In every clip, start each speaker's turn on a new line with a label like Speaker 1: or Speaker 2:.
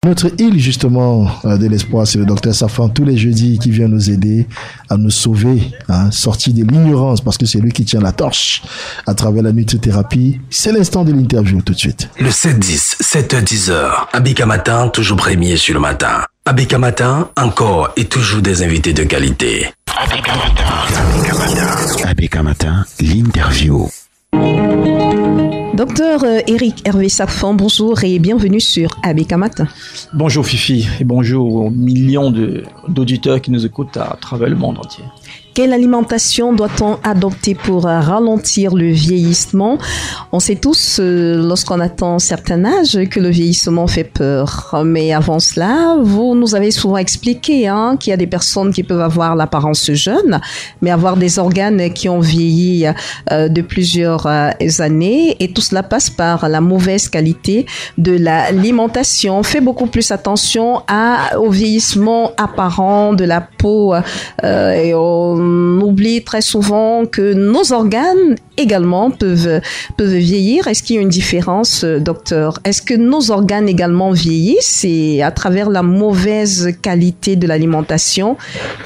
Speaker 1: Notre île justement de l'espoir, c'est le docteur Safan tous les jeudis qui vient nous aider à nous sauver, sortir de l'ignorance parce que c'est lui qui tient la torche à travers la nutrithérapie. C'est l'instant de l'interview tout de suite.
Speaker 2: Le 7-10, 7h-10h, Abeka Matin, toujours premier sur le matin. Abeka Matin, encore et toujours des invités de qualité. Abeka Matin.
Speaker 3: Abeka Matin, l'interview.
Speaker 4: Docteur Éric Hervé Safan, bonjour et bienvenue sur Abeka Matin.
Speaker 5: Bonjour Fifi et bonjour aux millions d'auditeurs qui nous écoutent à travers le monde entier.
Speaker 4: Quelle alimentation doit-on adopter pour ralentir le vieillissement? On sait tous, lorsqu'on atteint un certain âge, que le vieillissement fait peur. Mais avant cela, vous nous avez souvent expliqué qu'il y a des personnes qui peuvent avoir l'apparence jeune, mais avoir des organes qui ont vieilli de plusieurs années. Et tout cela passe par la mauvaise qualité de l'alimentation. On fait beaucoup plus attention au vieillissement apparent de la peau et on oublie très souvent que nos organes également peuvent vieillir. Est-ce qu'il y a une différence, docteur? Est-ce que nos organes également vieillissent et à travers la mauvaise qualité de l'alimentation,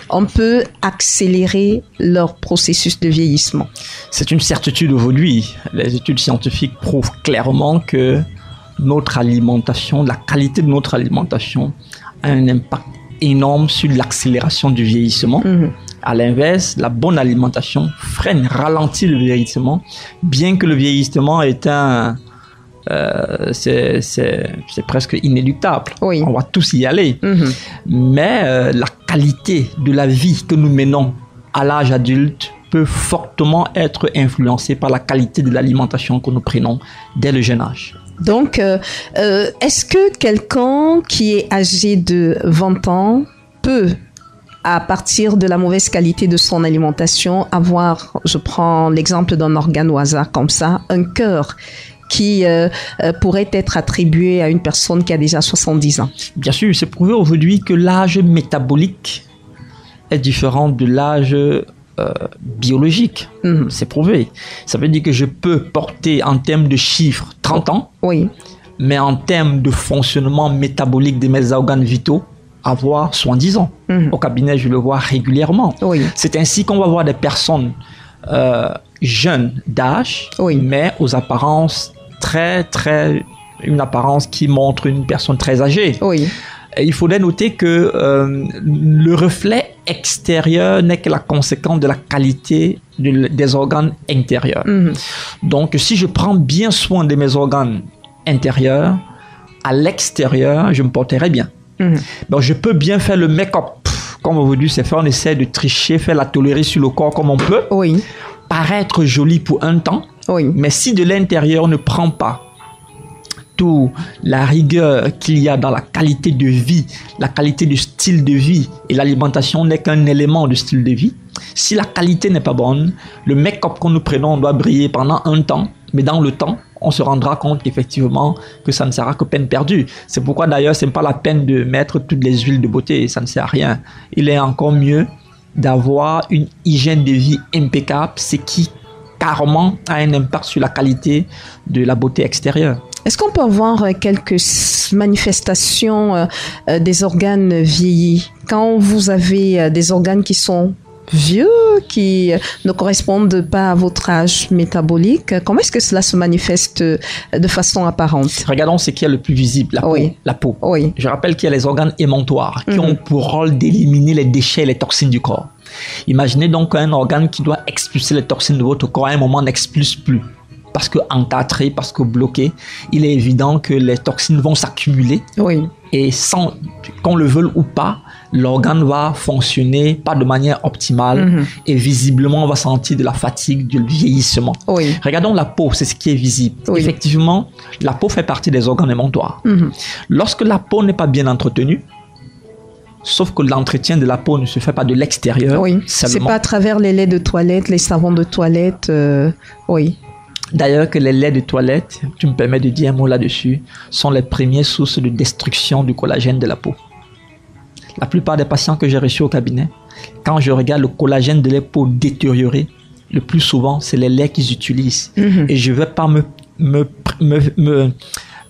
Speaker 4: on peut accélérer leur processus de vieillissement?
Speaker 5: C'est une certitude aujourd'hui. Les études scientifiques prouvent clairement que notre alimentation, la qualité de notre alimentation a un impact énorme sur l'accélération du vieillissement. À l'inverse, la bonne alimentation ralentit le vieillissement, bien que le vieillissement est c'est presque inéluctable.
Speaker 4: Oui.
Speaker 5: On va tous y aller. Mais la qualité de la vie que nous menons à l'âge adulte peut fortement être influencée par la qualité de l'alimentation que nous prenons dès le jeune âge.
Speaker 4: Donc, est-ce que quelqu'un qui est âgé de 20 ans peut, à partir de la mauvaise qualité de son alimentation, avoir, je prends l'exemple d'un organe au hasard comme ça, un cœur qui pourrait être attribué à une personne qui a déjà 70 ans?
Speaker 5: Bien sûr, c'est prouvé aujourd'hui que l'âge métabolique est différent de l'âge biologique. C'est prouvé. Ça veut dire que je peux porter en termes de chiffres 30 ans,
Speaker 4: oui,
Speaker 5: mais en termes de fonctionnement métabolique de mes organes vitaux, avoir 70 ans. Au cabinet, je le vois régulièrement.
Speaker 4: Oui.
Speaker 5: C'est ainsi qu'on va voir des personnes jeunes d'âge,
Speaker 4: oui,
Speaker 5: mais aux apparences une apparence qui montre une personne très âgée.
Speaker 4: Oui.
Speaker 5: Et il faudrait noter que le reflet extérieur n'est que la conséquence de la qualité des organes intérieurs. Donc, si je prends bien soin de mes organes intérieurs, à l'extérieur, je me porterai bien. Donc, je peux bien faire le make-up, comme aujourd'hui c'est fait, on essaie de tricher, faire la tolérer sur le corps comme on peut,
Speaker 4: oui,
Speaker 5: paraître joli pour un temps,
Speaker 4: oui,
Speaker 5: mais si de l'intérieur on ne prend pas toute la rigueur qu'il y a dans la qualité de vie, la qualité du style de vie, et l'alimentation n'est qu'un élément du style de vie, si la qualité n'est pas bonne, le make-up que nous prenons doit briller pendant un temps, mais dans le temps, on se rendra compte qu'effectivement, que ça ne sera que peine perdue. C'est pourquoi d'ailleurs, ce n'est pas la peine de mettre toutes les huiles de beauté, ça ne sert à rien. Il est encore mieux d'avoir une hygiène de vie impeccable, ce qui carrément a un impact sur la qualité de la beauté extérieure.
Speaker 4: Est-ce qu'on peut avoir quelques manifestations des organes vieillis? Quand vous avez des organes qui sont vieux, qui ne correspondent pas à votre âge métabolique, comment est-ce que cela se manifeste de façon apparente?
Speaker 5: Regardons ce qui est le plus visible, la peau.
Speaker 4: Oui.
Speaker 5: La peau.
Speaker 4: Oui.
Speaker 5: Je rappelle qu'il y a les organes émontoires qui ont pour rôle d'éliminer les déchets et les toxines du corps. Imaginez donc un organe qui doit expulser les toxines de votre corps à un moment n'expulse plus. Parce que encadré, parce que bloqué, il est évident que les toxines vont s'accumuler.
Speaker 4: Oui.
Speaker 5: Et sans qu'on le veuille ou pas, l'organe va fonctionner pas de manière optimale et visiblement on va sentir de la fatigue, du vieillissement.
Speaker 4: Oui.
Speaker 5: Regardons la peau, c'est ce qui est visible.
Speaker 4: Oui.
Speaker 5: Effectivement, la peau fait partie des organes émontoires. Lorsque la peau n'est pas bien entretenue, sauf que l'entretien de la peau ne se fait pas de l'extérieur.
Speaker 4: Oui. C'est pas à travers les laits de toilette, les savons de toilette. Oui.
Speaker 5: D'ailleurs que les laits de toilette, tu me permets de dire un mot là-dessus, sont les premières sources de destruction du collagène de la peau. La plupart des patients que j'ai reçus au cabinet, quand je regarde le collagène de la peau détérioré, le plus souvent, c'est les laits qu'ils utilisent. Et je ne vais pas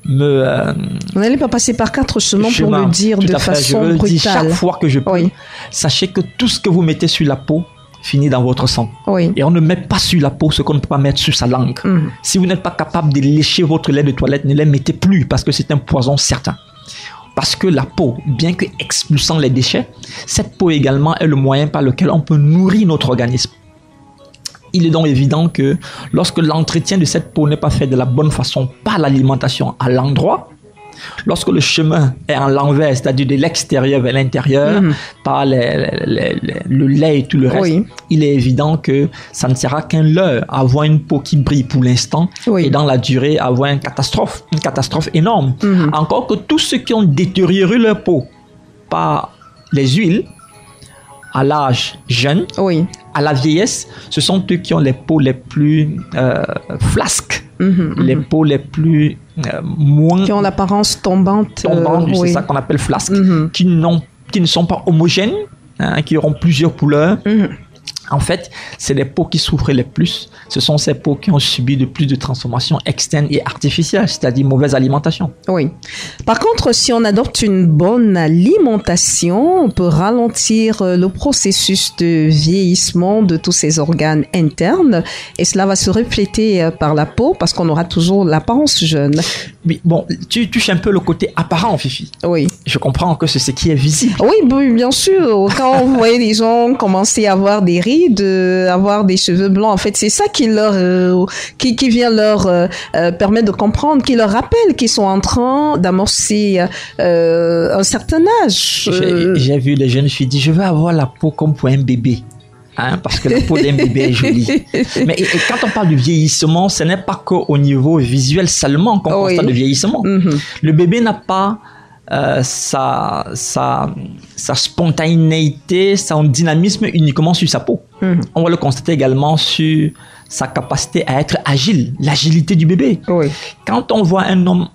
Speaker 4: Vous n'allez pas passer par 4 chemins pour le dire de façon
Speaker 5: je
Speaker 4: brutale.
Speaker 5: Dis chaque fois que je peux,
Speaker 4: oui.
Speaker 5: Sachez que tout ce que vous mettez sur la peau finit dans votre sang.
Speaker 4: Oui.
Speaker 5: Et on ne met pas sur la peau ce qu'on ne peut pas mettre sur sa langue. Si vous n'êtes pas capable de lécher votre lait de toilette, ne les mettez plus parce que c'est un poison certain. Parce que la peau, bien que expulsant les déchets, cette peau également est le moyen par lequel on peut nourrir notre organisme. Il est donc évident que lorsque l'entretien de cette peau n'est pas fait de la bonne façon par l'alimentation à l'endroit, lorsque le chemin est en l'envers, c'est-à-dire de l'extérieur vers l'intérieur, par le lait et tout le reste, il est évident que ça ne sera qu'un leurre, avoir une peau qui brille pour l'instant et dans la durée avoir une catastrophe énorme. Encore que tous ceux qui ont détérioré leur peau par les huiles, à l'âge jeune, à la vieillesse, ce sont eux qui ont les peaux les plus flasques, les peaux les plus moins...
Speaker 4: Qui ont l'apparence tombante.
Speaker 5: C'est ça qu'on appelle flasque, qui ne sont pas homogènes, qui auront plusieurs couleurs. En fait, c'est les peaux qui souffrent les plus. Ce sont ces peaux qui ont subi de plus de transformations externes et artificielles, c'est-à-dire mauvaise alimentation.
Speaker 4: Oui. Par contre, si on adopte une bonne alimentation, on peut ralentir le processus de vieillissement de tous ces organes internes et cela va se refléter par la peau parce qu'on aura toujours l'apparence jeune.
Speaker 5: Oui, bon, tu touches un peu le côté apparent, Fifi.
Speaker 4: Oui.
Speaker 5: Je comprends que c'est ce qui est visible.
Speaker 4: Oui, bien sûr. Quand vous voyez les gens commencer à avoir des rides, avoir des cheveux blancs, en fait, c'est ça qui vient leur permettre de comprendre, qui leur rappelle qu'ils sont en train d'amorcer un certain âge.
Speaker 5: J'ai vu les jeunes filles dire, je veux avoir la peau comme pour un bébé. Parce que la peau d'un bébé est jolie. Mais et quand on parle de vieillissement, ce n'est pas qu'au niveau visuel seulement qu'on constate le vieillissement. Le bébé n'a pas sa spontanéité, son dynamisme uniquement sur sa peau. On va le constater également sur sa capacité à être agile, l'agilité du bébé. Quand on voit un homme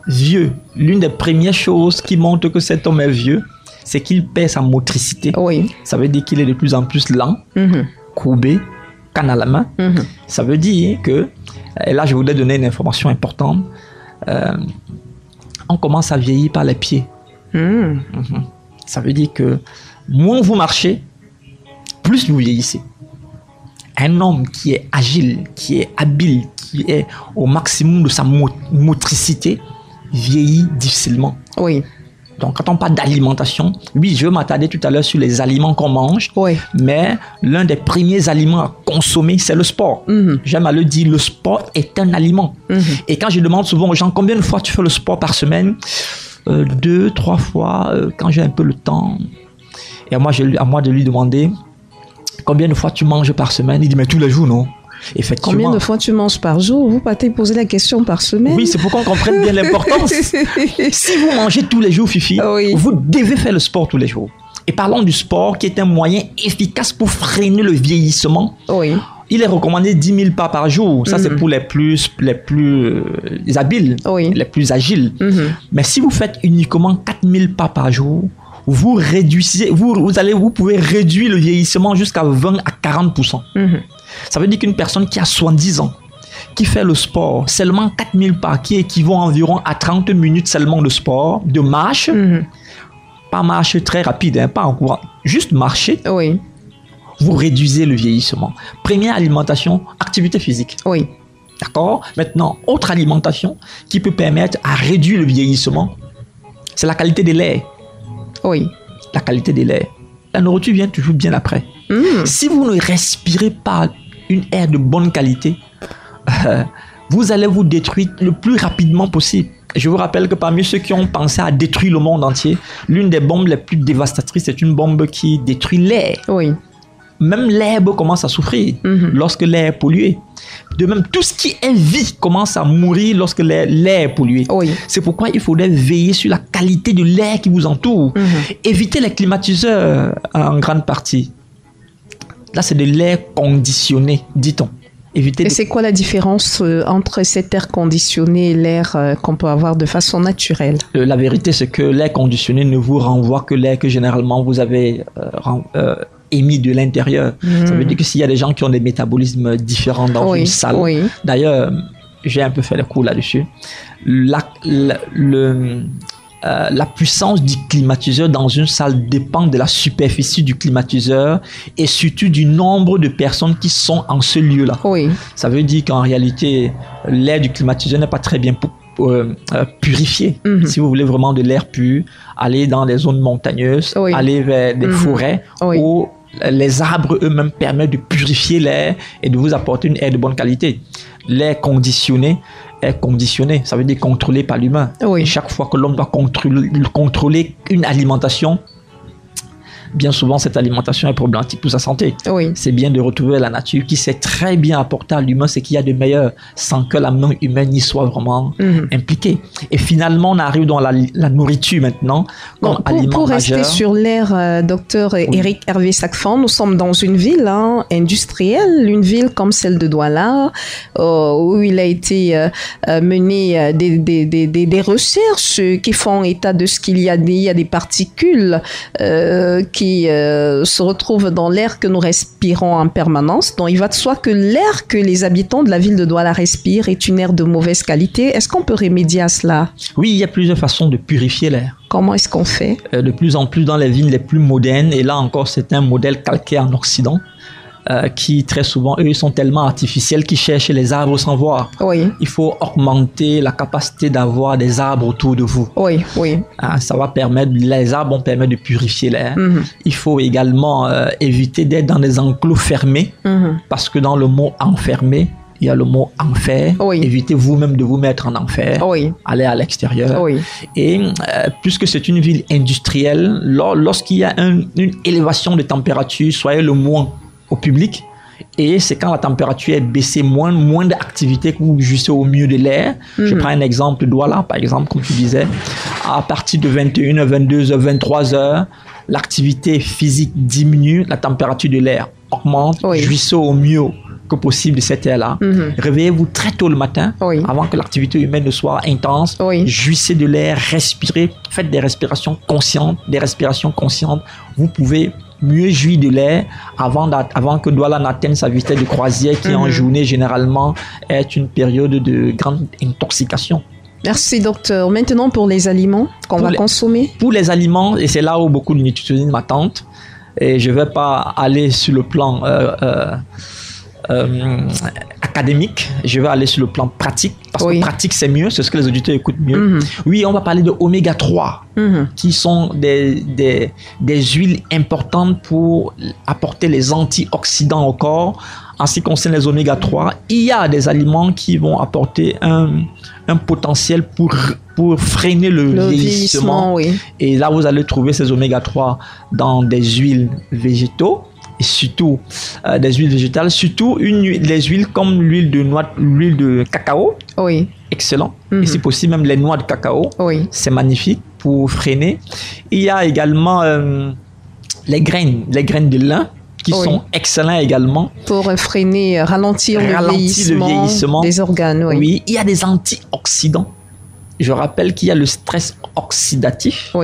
Speaker 5: vieux, l'une des premières choses qui montre que cet homme est vieux, c'est qu'il perd sa motricité. Ça veut dire qu'il est de plus en plus lent, courbé, canne à la main. Ça veut dire que, et là je voudrais donner une information importante, on commence à vieillir par les pieds. Ça veut dire que moins vous marchez, plus vous vieillissez. Un homme qui est agile, qui est habile, qui est au maximum de sa motricité, vieillit difficilement. Donc, quand on parle d'alimentation, oui, je vais m'attarder tout à l'heure sur les aliments qu'on mange, mais l'un des premiers aliments à consommer, c'est le sport. J'aime à le dire, le sport est un aliment. Et quand je demande souvent aux gens, combien de fois tu fais le sport par semaine? 2, 3 fois, quand j'ai un peu le temps. Et à moi de lui demander, combien de fois tu manges par semaine? Il dit, mais tous les jours, non? Effectivement.
Speaker 4: Combien de fois tu manges par jour? Vous partez poser la question par semaine?
Speaker 5: Oui, c'est pour qu'on comprenne bien l'importance. Si vous mangez tous les jours, Fifi, vous devez faire le sport tous les jours. Et parlons du sport qui est un moyen efficace pour freiner le vieillissement. Il est recommandé 10 000 pas par jour. Ça, c'est pour les plus habiles, les plus agiles. Mais si vous faites uniquement 4 000 pas par jour, vous pouvez réduire le vieillissement jusqu'à 20 à 40%. Ça veut dire qu'une personne qui a 70 ans, qui fait le sport, seulement 4000 pas, qui équivaut environ à 30 minutes seulement de sport, de marche, pas marche très rapide, pas en courant, juste marcher, vous réduisez le vieillissement. Première alimentation, activité physique. D'accord? Maintenant, autre alimentation qui peut permettre à réduire le vieillissement, c'est la qualité des laits. La qualité des laits. La nourriture vient toujours bien après. Si vous ne respirez pas une air de bonne qualité, vous allez vous détruire le plus rapidement possible. Je vous rappelle que parmi ceux qui ont pensé à détruire le monde entier, l'une des bombes les plus dévastatrices, c'est une bombe qui détruit l'air. Même l'herbe commence à souffrir lorsque l'air est pollué. De même, tout ce qui est vie commence à mourir lorsque l'air est pollué. C'est pourquoi il faudrait veiller sur la qualité de l'air qui vous entoure. Évitez les climatiseurs en grande partie. Là, c'est de l'air conditionné, dit-on. Et
Speaker 4: c'est quoi la différence entre cet air conditionné et l'air qu'on peut avoir de façon naturelle?
Speaker 5: La vérité, c'est que l'air conditionné ne vous renvoie que l'air que généralement vous avez émis de l'intérieur. Ça veut dire que s'il y a des gens qui ont des métabolismes différents dans une salle, d'ailleurs, j'ai un peu fait le cours là-dessus. La puissance du climatiseur dans une salle dépend de la superficie du climatiseur et surtout du nombre de personnes qui sont en ce lieu-là.
Speaker 4: Oui.
Speaker 5: Ça veut dire qu'en réalité, l'air du climatiseur n'est pas très bien purifié. Si vous voulez vraiment de l'air pur, allez dans des zones montagneuses, allez vers des forêts où les arbres eux-mêmes permettent de purifier l'air et de vous apporter une air de bonne qualité. L'air conditionné est conditionné, ça veut dire contrôlé par l'humain. Et chaque fois que l'homme doit contrôler une alimentation, bien souvent cette alimentation est problématique pour sa santé. C'est bien de retrouver la nature qui sait très bien apporter à l'humain ce qu'il y a de meilleur sans que la main humaine y soit vraiment impliquée. Et finalement, on arrive dans la nourriture maintenant comme aliment
Speaker 4: pour rester
Speaker 5: majeur.
Speaker 4: sur l'air, docteur Éric Hervé Sacfan, nous sommes dans une ville industrielle, une ville comme celle de Douala, où il a été mené des recherches qui font état de ce qu'il y a. Il y a des particules qui se retrouvent dans l'air que nous respirons en permanence. Donc, il va de soi que l'air que les habitants de la ville de Douala respirent est une air de mauvaise qualité. Est-ce qu'on peut remédier à cela?
Speaker 5: Oui, il y a plusieurs façons de purifier l'air.
Speaker 4: Comment est-ce qu'on fait? De
Speaker 5: plus en plus dans les villes les plus modernes, et là encore, c'est un modèle calqué en Occident. Qui très souvent, eux, sont tellement artificiels qu'ils cherchent les arbres sans voir. Il faut augmenter la capacité d'avoir des arbres autour de vous. Ça va permettre, les arbres vont permettre de purifier l'air. Il faut également éviter d'être dans des enclos fermés, parce que dans le mot enfermé, il y a le mot enfer. Évitez vous-même de vous mettre en enfer. Allez à l'extérieur. Et puisque c'est une ville industrielle, lorsqu'il y a une élévation de température, soyez le moins au public, et c'est quand la température est baissée, moins d'activité que vous jouissez au mieux de l'air. Je prends un exemple, Douala par exemple, comme tu disais, à partir de 21h, 22h, 23h, l'activité physique diminue, la température de l'air augmente, jouissez au mieux que possible de cette air-là. Réveillez-vous très tôt le matin, avant que l'activité humaine ne soit intense. Jouissez de l'air, respirez, faites des respirations conscientes, Vous pouvez mieux jouir de l'air avant que Douala n'atteigne sa vitesse de croisière qui en journée généralement est une période de grande intoxication.
Speaker 4: Merci docteur. Maintenant pour les aliments qu'on va consommer.
Speaker 5: Pour les aliments, et c'est là où beaucoup de nutritionnistes m'attendent, et je ne vais pas aller sur le plan académique, je vais aller sur le plan pratique, parce que pratique c'est mieux, c'est ce que les auditeurs écoutent mieux. Oui, on va parler de oméga 3 qui sont des huiles importantes pour apporter les antioxydants au corps. En ce qui concerne les oméga 3, il y a des aliments qui vont apporter un potentiel pour freiner le vieillissement. Et là, vous allez trouver ces oméga 3 dans des huiles végétaux. Et surtout des huiles végétales, surtout les huiles comme l'huile de cacao. Excellent. Et si possible, même les noix de cacao. C'est magnifique pour freiner. Il y a également les graines de lin qui sont excellents également.
Speaker 4: Pour freiner, ralentir le vieillissement des organes.
Speaker 5: Oui, il y a des antioxydants. Je rappelle qu'il y a le stress oxydatif.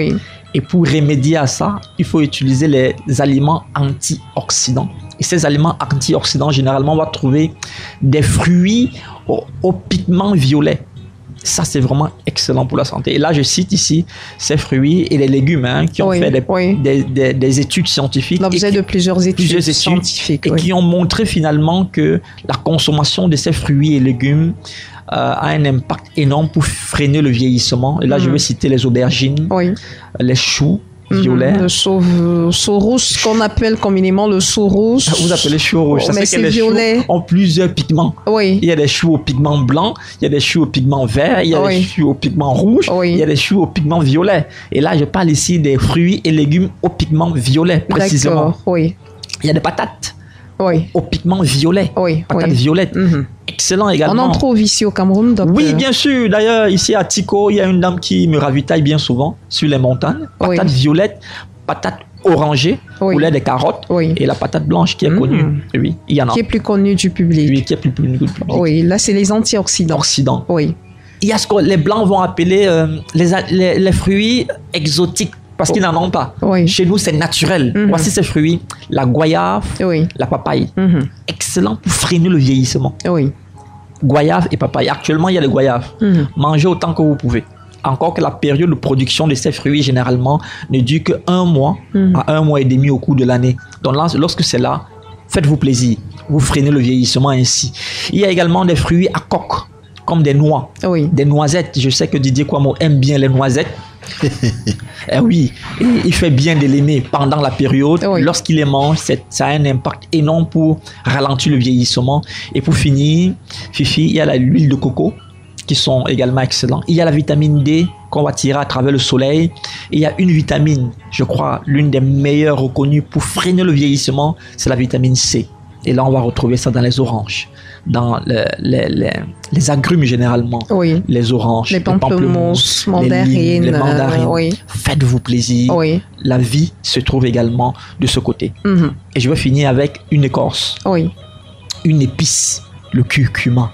Speaker 5: Et pour remédier à ça, il faut utiliser les aliments antioxydants. Et ces aliments antioxydants, généralement, on va trouver des fruits au pigment violet. Ça, c'est vraiment excellent pour la santé. Et là, je cite ici ces fruits et les légumes qui ont fait des études scientifiques.
Speaker 4: L'objet de plusieurs études scientifiques.
Speaker 5: Et qui ont montré finalement que la consommation de ces fruits et légumes a un impact énorme pour freiner le vieillissement. Et là, je vais citer les aubergines, les choux violets.
Speaker 4: Le chou rouge, qu'on appelle communément le chou rouge.
Speaker 5: Vous appelez chou rouge. Ça, c'est que les
Speaker 4: violet.
Speaker 5: Choux ont plusieurs pigments. Il y a des choux au pigment blanc, il y a des choux au pigment vert, il y a des choux au pigment rouge, il y a des choux au pigment violet. Et là, je parle ici des fruits et légumes au pigment violet, précisément. Il y a des patates. Au pigment violet. Patates violettes. Excellent également.
Speaker 4: On en trouve ici au Cameroun, docteur.
Speaker 5: Oui, bien sûr. D'ailleurs, ici à Tico, il y a une dame qui me ravitaille bien souvent sur les montagnes. Patates violettes, patates orangées, au lait des carottes et la patate blanche qui est connue. Oui, il y en a.
Speaker 4: Qui est plus connue du public.
Speaker 5: Oui, qui est plus connue du public.
Speaker 4: Oui, là, c'est les antioxydants.
Speaker 5: Il y a ce que les Blancs vont appeler les fruits exotiques. Parce qu'ils n'en ont pas. Chez nous, c'est naturel. Voici ces fruits. La goyave, la papaye. Excellent pour freiner le vieillissement. Goyave et papaye. Actuellement, il y a les goyaves. Mangez autant que vous pouvez. Encore que la période de production de ces fruits, généralement, ne dure que 1 mois à 1 mois et demi au cours de l'année. Donc là, lorsque c'est là, faites-vous plaisir. Vous freinez le vieillissement ainsi. Il y a également des fruits à coque, comme des noix, des noisettes. Je sais que Didier Kouamo aime bien les noisettes. Eh oui, et il fait bien de l'aimer pendant la période. Lorsqu'il les mange, ça a un impact énorme pour ralentir le vieillissement. Et pour finir, Fifi, il y a l'huile de coco qui sont également excellents. Il y a la vitamine D qu'on va tirer à travers le soleil. Et il y a une vitamine, je crois, l'une des meilleures reconnues pour freiner le vieillissement, c'est la vitamine C. Et là, on va retrouver ça dans les oranges, dans les agrumes généralement, les oranges,
Speaker 4: les pamplemousses,
Speaker 5: les mandarines. Faites-vous plaisir. La vie se trouve également de ce côté. Et je vais finir avec une écorce, une épice, le curcuma.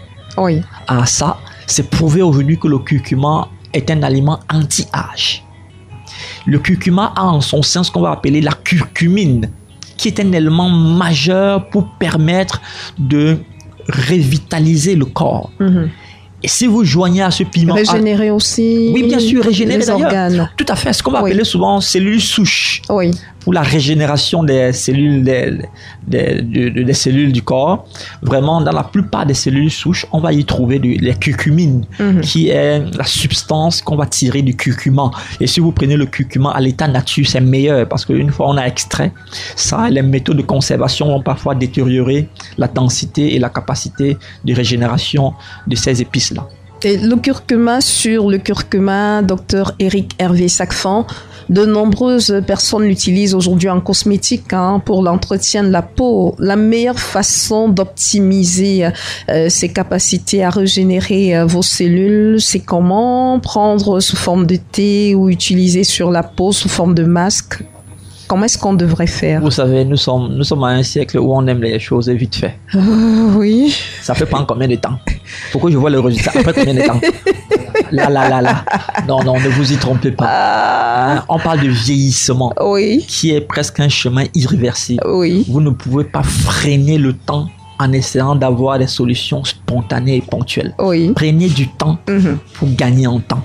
Speaker 5: Ah, ça, c'est prouvé aujourd'hui que le curcuma est un aliment anti-âge. Le curcuma a en son sein ce qu'on va appeler la curcumine, qui est un élément majeur pour permettre de revitaliser le corps. Et si vous joignez à ce piment...
Speaker 4: Régénérer aussi...
Speaker 5: Oui, bien sûr, régénérer
Speaker 4: les organes.
Speaker 5: Tout à fait. Ce qu'on va appeler souvent cellules souches. Pour la régénération des cellules, des cellules du corps. Vraiment, dans la plupart des cellules souches, on va y trouver les curcumines, qui est la substance qu'on va tirer du curcuma. Et si vous prenez le curcuma à l'état nature, c'est meilleur parce qu'une fois on a extrait ça, les méthodes de conservation vont parfois détériorer la densité et la capacité de régénération de ces épices-là.
Speaker 4: Et le curcuma, sur le curcuma, Dr Éric Hervé Sacfan, de nombreuses personnes l'utilisent aujourd'hui en cosmétique pour l'entretien de la peau. La meilleure façon d'optimiser ses capacités à régénérer vos cellules, c'est comment? Prendre sous forme de thé ou utiliser sur la peau sous forme de masque? Comment est-ce qu'on devrait faire?
Speaker 5: Vous savez, nous sommes à un siècle où on aime les choses vite fait.
Speaker 4: Oui.
Speaker 5: Ça peut prendre combien de temps? Pourquoi je vois le résultat après combien de temps? Là. Non, ne vous y trompez pas. On parle de vieillissement, qui est presque un chemin irréversible. Vous ne pouvez pas freiner le temps en essayant d'avoir des solutions spontanées et ponctuelles. Prenez du temps pour gagner en temps.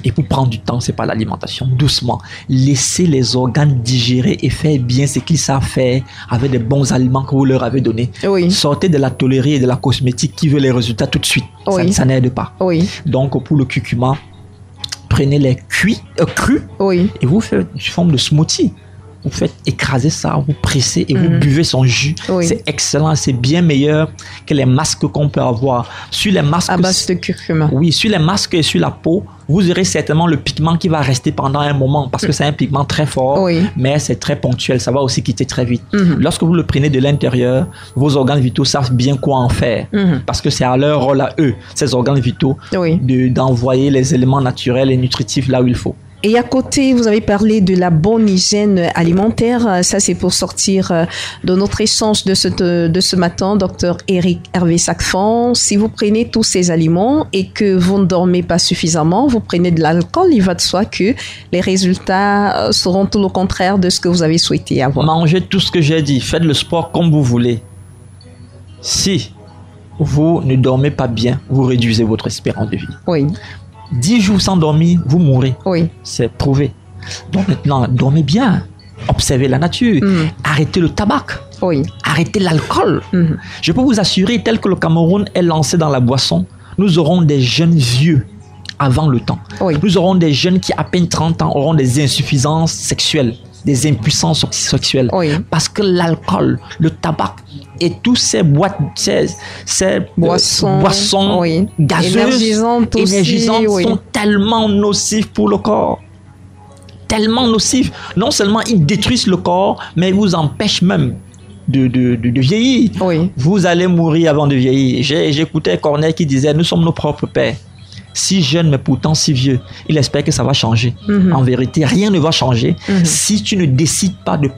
Speaker 5: Et pour prendre du temps, c'est pas l'alimentation. Doucement. Laissez les organes digérer et faire bien ce qu'ils savent faire avec des bons aliments que vous leur avez donnés. Sortez de la tôlerie et de la cosmétique qui veut les résultats tout de suite. Ça n'aide pas. Donc, pour le curcuma, prenez les crus et vous faites une forme de smoothie. Vous faites écraser ça, vous pressez et vous buvez son jus. C'est excellent, c'est bien meilleur que les masques qu'on peut avoir. Sur les masques,
Speaker 4: à base de curcuma.
Speaker 5: Oui, sur les masques et sur la peau, vous aurez certainement le pigment qui va rester pendant un moment parce que c'est un pigment très fort, mais c'est très ponctuel, ça va aussi quitter très vite. Lorsque vous le prenez de l'intérieur, vos organes vitaux savent bien quoi en faire parce que c'est à leur rôle à eux, ces organes vitaux, d'envoyer les éléments naturels et nutritifs là où il faut.
Speaker 4: Et à côté, vous avez parlé de la bonne hygiène alimentaire. Ça, c'est pour sortir de notre échange de ce matin, Dr Éric Hervé Sacfan. Si vous prenez tous ces aliments et que vous ne dormez pas suffisamment, vous prenez de l'alcool, il va de soi que les résultats seront tout le contraire de ce que vous avez souhaité avoir.
Speaker 5: Mangez tout ce que j'ai dit. Faites le sport comme vous voulez. Si vous ne dormez pas bien, vous réduisez votre espérance de vie. 10 jours sans dormir, vous mourrez. C'est prouvé. Donc maintenant, dormez bien. Observez la nature. Arrêtez le tabac. Arrêtez l'alcool. Je peux vous assurer, tel que le Cameroun est lancé dans la boisson, nous aurons des jeunes vieux avant le temps. Nous aurons des jeunes qui, à peine 30 ans, auront des insuffisances sexuelles, des impuissances sexuelles. Parce que l'alcool, le tabac et tous ces boissons gazeuses, énergisantes sont tellement nocifs pour le corps. Tellement nocifs. Non seulement ils détruisent le corps, mais ils vous empêchent même de vieillir. Vous allez mourir avant de vieillir. J'écoutais Corneille qui disait « Nous sommes nos propres pères ». Si jeune, mais pourtant si vieux, il espère que ça va changer. En vérité, rien ne va changer si tu ne décides pas de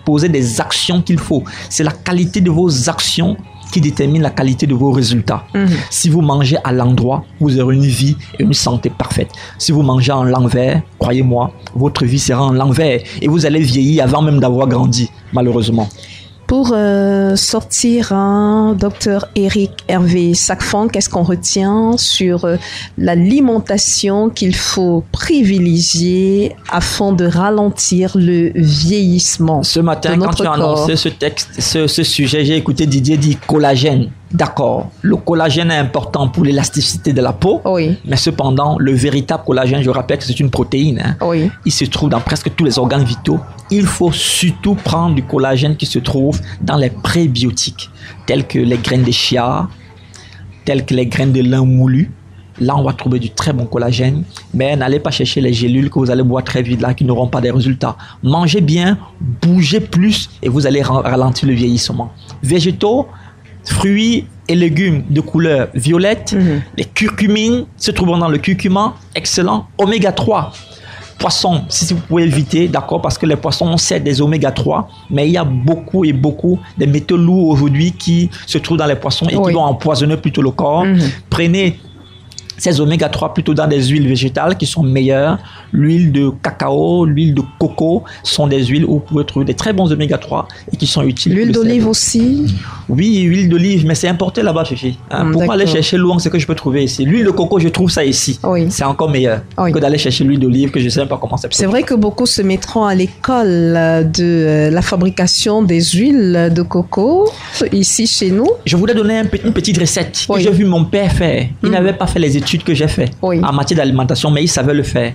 Speaker 5: poser des actions qu'il faut. C'est la qualité de vos actions qui détermine la qualité de vos résultats. Si vous mangez à l'endroit, vous aurez une vie et une santé parfaite. Si vous mangez en l'envers, croyez-moi, votre vie sera en l'envers et vous allez vieillir avant même d'avoir grandi, malheureusement.
Speaker 4: Pour sortir, docteur Eric Hervé Sacfan, qu'est-ce qu'on retient sur l'alimentation qu'il faut privilégier afin de ralentir le vieillissement?
Speaker 5: Ce matin, quand tu as annoncé ce sujet, j'ai écouté Didier dire collagène. D'accord, le collagène est important pour l'élasticité de la peau,
Speaker 4: oui.
Speaker 5: Mais cependant, le véritable collagène, je rappelle que c'est une protéine, hein.
Speaker 4: Oui.
Speaker 5: Il se trouve dans presque tous les organes vitaux. Il faut surtout prendre du collagène qui se trouve dans les prébiotiques, tels que les graines de chia, tels que les graines de lin moulu. Là, on va trouver du très bon collagène, mais n'allez pas chercher les gélules que vous allez boire très vite là, qui n'auront pas des résultats. Mangez bien, bougez plus et vous allez ralentir le vieillissement. Végétaux, fruits et légumes de couleur violette, les curcumines se trouvent dans le curcuma, excellent. Oméga 3, poissons, si vous pouvez éviter, d'accord, parce que les poissons, on sait des oméga 3, mais il y a beaucoup et beaucoup de métaux lourds aujourd'hui qui se trouvent dans les poissons et qui vont empoisonner plutôt le corps. Prenez ces oméga 3 plutôt dans des huiles végétales qui sont meilleures. L'huile de cacao, l'huile de coco sont des huiles où vous pouvez trouver des très bons oméga 3 et qui sont utiles.
Speaker 4: L'huile d'olive aussi?
Speaker 5: Oui, huile d'olive, mais c'est importé là-bas, Fifi. Pourquoi aller chercher loin ce que je peux trouver ici? L'huile de coco, je trouve ça ici.
Speaker 4: Oui.
Speaker 5: C'est encore meilleur que d'aller chercher l'huile d'olive que je ne sais même pas comment c'est.
Speaker 4: C'est vrai que beaucoup se mettront à l'école de la fabrication des huiles de coco ici chez nous.
Speaker 5: Je voulais donner une petite recette que j'ai vu mon père faire. Il n'avait pas fait les études que j'ai fait en matière d'alimentation, mais il savait le faire.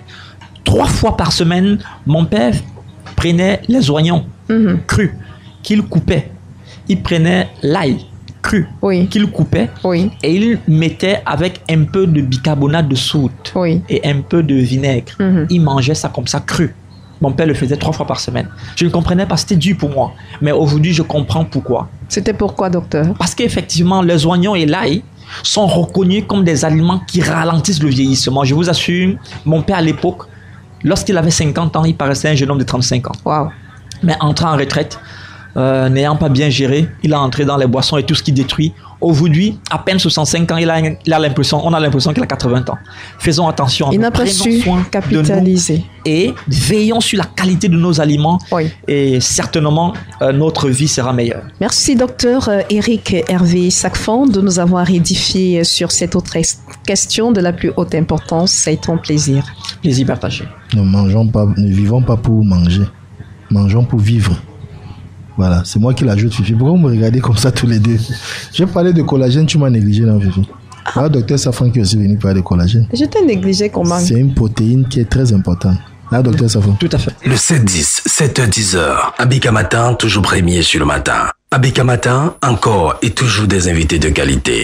Speaker 5: 3 fois par semaine, mon père prenait les oignons crus qu'il coupait. Il prenait l'ail cru qu'il coupait et il mettait avec un peu de bicarbonate de soude et un peu de vinaigre. Il mangeait ça comme ça cru. Mon père le faisait 3 fois par semaine. Je ne comprenais pas, c'était dur pour moi. Mais aujourd'hui, je comprends pourquoi.
Speaker 4: C'était pourquoi, docteur?
Speaker 5: Parce qu'effectivement, les oignons et l'ail sont reconnus comme des aliments qui ralentissent le vieillissement. Je vous assure, mon père à l'époque, lorsqu'il avait 50 ans, il paraissait un jeune homme de 35 ans.
Speaker 4: Wow.
Speaker 5: Mais entrant en retraite, n'ayant pas bien géré, il a entré dans les boissons et tout ce qui détruit. Aujourd'hui, à peine 65 ans, on a l'impression qu'il a 80 ans. Faisons attention.
Speaker 4: Il n'a pas su capitaliser.
Speaker 5: Et veillons sur la qualité de nos aliments. Et certainement, notre vie sera meilleure.
Speaker 4: Merci, docteur Eric Hervé Sacfan, de nous avoir édifié sur cette autre question de la plus haute importance. Ça a été un plaisir.
Speaker 5: Plaisir partagé.
Speaker 1: Ne vivons pas pour manger. Mangeons pour vivre. Voilà, c'est moi qui l'ajoute, Fifi. Pourquoi vous me regardez comme ça tous les deux? Je parlais de collagène, tu m'as négligé, non, Fifi? Ah, docteur Safran qui est aussi venu parler de collagène.
Speaker 4: Je t'ai négligé comment?
Speaker 1: C'est une protéine qui est très importante. Là, docteur Safran.
Speaker 5: Tout à fait.
Speaker 2: Le 7-10, 7h-10h. Abika Matin, toujours premier sur le matin. Abika Matin, encore et toujours des invités de qualité.